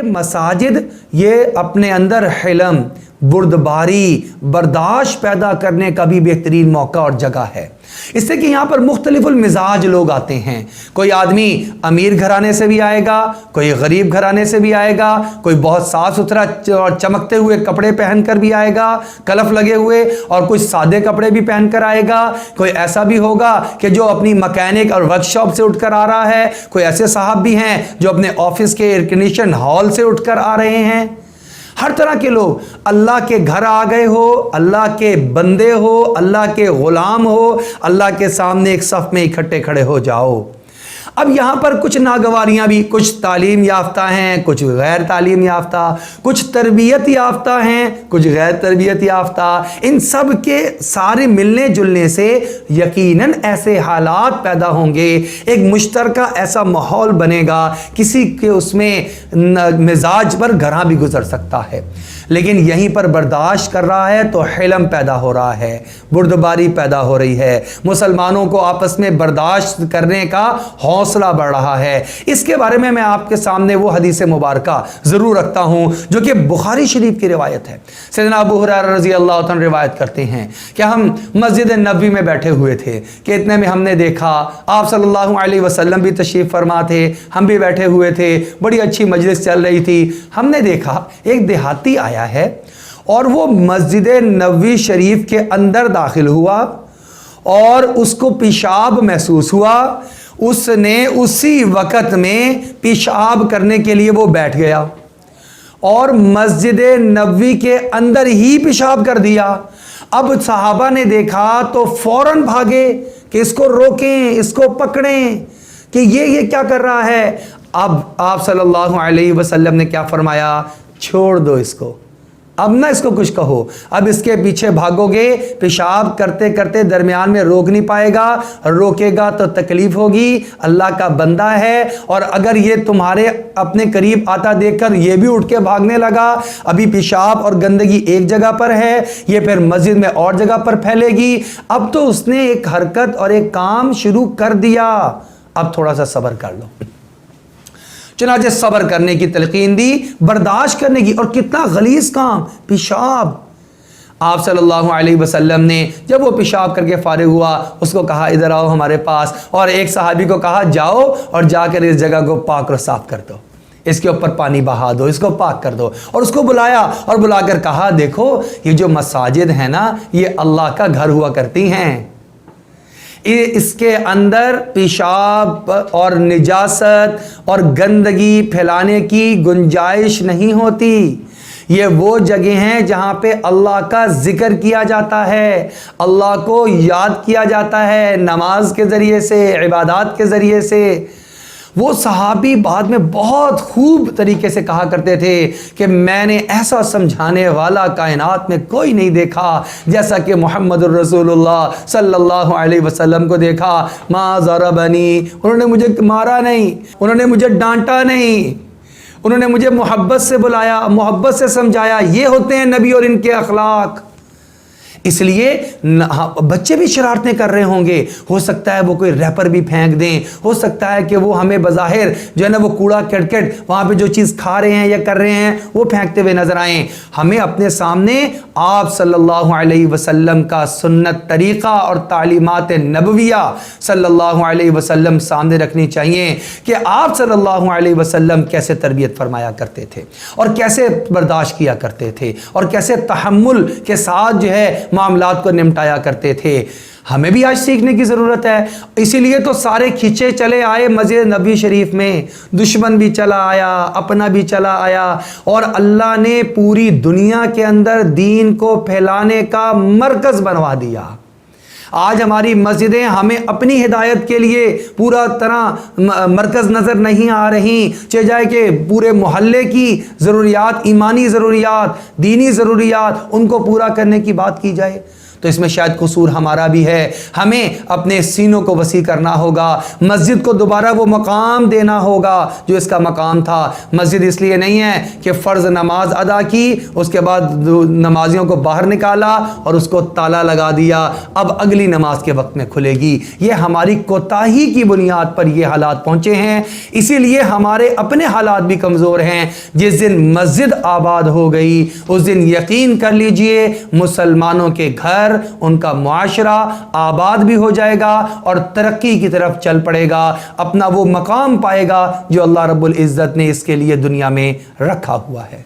مساجد یہ اپنے اندر حلم، بردباری، برداشت پیدا کرنے کا بھی بہترین موقع اور جگہ ہے، اس سے کہ یہاں پر مختلف المزاج لوگ آتے ہیں۔ کوئی آدمی امیر گھرانے سے بھی آئے گا، کوئی غریب گھرانے سے بھی آئے گا، کوئی بہت صاف ستھرا اور چمکتے ہوئے کپڑے پہن کر بھی آئے گا کلف لگے ہوئے، اور کوئی سادے کپڑے بھی پہن کر آئے گا، کوئی ایسا بھی ہوگا کہ جو اپنی مکینک اور ورک شاپ سے اٹھ کر آ رہا ہے، کوئی ایسے صاحب بھی ہیں جو اپنے آفس کے ایئر کنڈیشن ہال سے اٹھ کر آ رہے ہیں۔ ہر طرح کے لوگ اللہ کے گھر آ گئے ہو، اللہ کے بندے ہو، اللہ کے غلام ہو، اللہ کے سامنے ایک صف میں اکٹھے کھڑے ہو جاؤ۔ اب یہاں پر کچھ ناگواریاں بھی، کچھ تعلیم یافتہ ہیں، کچھ غیر تعلیم یافتہ، کچھ تربیت یافتہ ہیں، کچھ غیر تربیت یافتہ، ان سب کے سارے ملنے جلنے سے یقیناً ایسے حالات پیدا ہوں گے، ایک مشترکہ ایسا ماحول بنے گا، کسی کے اس میں مزاج پر گھراں بھی گزر سکتا ہے، لیکن یہیں پر برداشت کر رہا ہے تو حلم پیدا ہو رہا ہے، بردباری پیدا ہو رہی ہے، مسلمانوں کو آپس میں برداشت کرنے کا حوصلہ بڑھ رہا ہے۔ اس کے بارے میں آپ کے سامنے وہ حدیث مبارکہ ضرور رکھتا ہوں جو کہ بخاری شریف کی روایت ہے۔ سیدنا ابو ہریرہ رضی اللہ عنہ روایت کرتے ہیں کہ ہم مسجد نبوی میں بیٹھے ہوئے تھے کہ اتنے میں ہم نے دیکھا آپ صلی اللہ علیہ وسلم بھی تشریف فرما تھے، ہم بھی بیٹھے ہوئے تھے، بڑی اچھی مجلس چل رہی تھی۔ ہم نے دیکھا ایک دیہاتی آیا ہے اور وہ مسجد نبوی شریف کے اندر داخل ہوا اور اس کو پیشاب محسوس ہوا، اس نے اسی وقت میں پیشاب کرنے کے لیے وہ بیٹھ گیا اور مسجد نبوی کے اندر ہی پیشاب کر دیا۔ اب صحابہ نے دیکھا تو فوراً بھاگے کہ اس کو روکیں، اس کو پکڑیں کہ یہ کیا کر رہا ہے۔ اب آپ صلی اللہ علیہ وسلم نے کیا فرمایا؟ چھوڑ دو اس کو، اب نہ اس کو کچھ کہو، اب اس کے پیچھے بھاگو گے، پیشاب کرتے کرتے درمیان میں روک نہیں پائے گا، روکے گا تو تکلیف ہوگی، اللہ کا بندہ ہے، اور اگر یہ تمہارے اپنے قریب آتا دیکھ کر یہ بھی اٹھ کے بھاگنے لگا، ابھی پیشاب اور گندگی ایک جگہ پر ہے، یہ پھر مسجد میں اور جگہ پر پھیلے گی۔ اب تو اس نے ایک حرکت اور ایک کام شروع کر دیا، اب تھوڑا سا صبر کر لو۔ چنانچہ صبر کرنے کی تلقین دی، برداشت کرنے کی، اور کتنا غلیظ کام، پیشاب۔ آپ صلی اللہ علیہ وسلم نے جب وہ پیشاب کر کے فارغ ہوا اس کو کہا ادھر آؤ ہمارے پاس، اور ایک صحابی کو کہا جاؤ اور جا کر اس جگہ کو پاک اور صاف کر دو، اس کے اوپر پانی بہا دو، اس کو پاک کر دو، اور اس کو بلایا اور بلا کر کہا دیکھو یہ جو مساجد ہیں نا یہ اللہ کا گھر ہوا کرتی ہیں، اس کے اندر پیشاب اور نجاست اور گندگی پھیلانے کی گنجائش نہیں ہوتی، یہ وہ جگہ ہیں جہاں پہ اللہ کا ذکر کیا جاتا ہے، اللہ کو یاد کیا جاتا ہے نماز کے ذریعے سے، عبادات کے ذریعے سے۔ وہ صحابی بعد میں بہت خوب طریقے سے کہا کرتے تھے کہ میں نے ایسا سمجھانے والا کائنات میں کوئی نہیں دیکھا جیسا کہ محمد الرسول اللہ صلی اللہ علیہ وسلم کو دیکھا۔ ما ضربنی، انہوں نے مجھے مارا نہیں، انہوں نے مجھے ڈانٹا نہیں، انہوں نے مجھے محبت سے بلایا، محبت سے سمجھایا۔ یہ ہوتے ہیں نبی اور ان کے اخلاق۔ اس لیے بچے بھی شرارتیں کر رہے ہوں گے، ہو سکتا ہے وہ کوئی ریپر بھی پھینک دیں، ہو سکتا ہے کہ وہ ہمیں بظاہر جو ہے نا وہ کوڑا کرکٹ وہاں پہ جو چیز کھا رہے ہیں یا کر رہے ہیں وہ پھینکتے ہوئے نظر آئیں۔ ہمیں اپنے سامنے آپ صلی اللہ علیہ وسلم کا سنت طریقہ اور تعلیمات نبویہ صلی اللہ علیہ وسلم سامنے رکھنی چاہیے کہ آپ صلی اللہ علیہ وسلم کیسے تربیت فرمایا کرتے تھے اور کیسے برداشت کیا کرتے تھے اور کیسے تحمل کے ساتھ جو ہے معاملات کو نمٹایا کرتے تھے۔ ہمیں بھی آج سیکھنے کی ضرورت ہے، اسی لیے تو سارے کھینچے چلے آئے مسجد نبوی شریف میں، دشمن بھی چلا آیا، اپنا بھی چلا آیا، اور اللہ نے پوری دنیا کے اندر دین کو پھیلانے کا مرکز بنوا دیا۔ آج ہماری مسجدیں ہمیں اپنی ہدایت کے لیے پورا طرح مرکز نظر نہیں آ رہی، چاہے جائے کہ پورے محلے کی ضروریات، ایمانی ضروریات، دینی ضروریات، ان کو پورا کرنے کی بات کی جائے تو اس میں شاید قصور ہمارا بھی ہے. ہمیں اپنے سینوں کو وسیع کرنا ہوگا. مسجد کو دوبارہ وہ مقام دینا ہوگا جو اس کا مقام تھا. مسجد اس لیے نہیں ہے کہ فرض نماز ادا کی, اس کے بعد نمازیوں کو باہر نکالا اور اس کو تالا لگا دیا, اب اگلی نماز کے وقت میں کھلے گی. یہ ہماری کوتاہی کی بنیاد پر یہ حالات پہنچے ہیں. اسی لیے ہمارے اپنے حالات بھی کمزور ہیں. جس دن مسجد آباد ہو گئی اس دن یقین کر لیجئے مسلمانوں کے گھر, ان کا معاشرہ آباد بھی ہو جائے گا اور ترقی کی طرف چل پڑے گا, اپنا وہ مقام پائے گا جو اللہ رب العزت نے اس کے لیے دنیا میں رکھا ہوا ہے.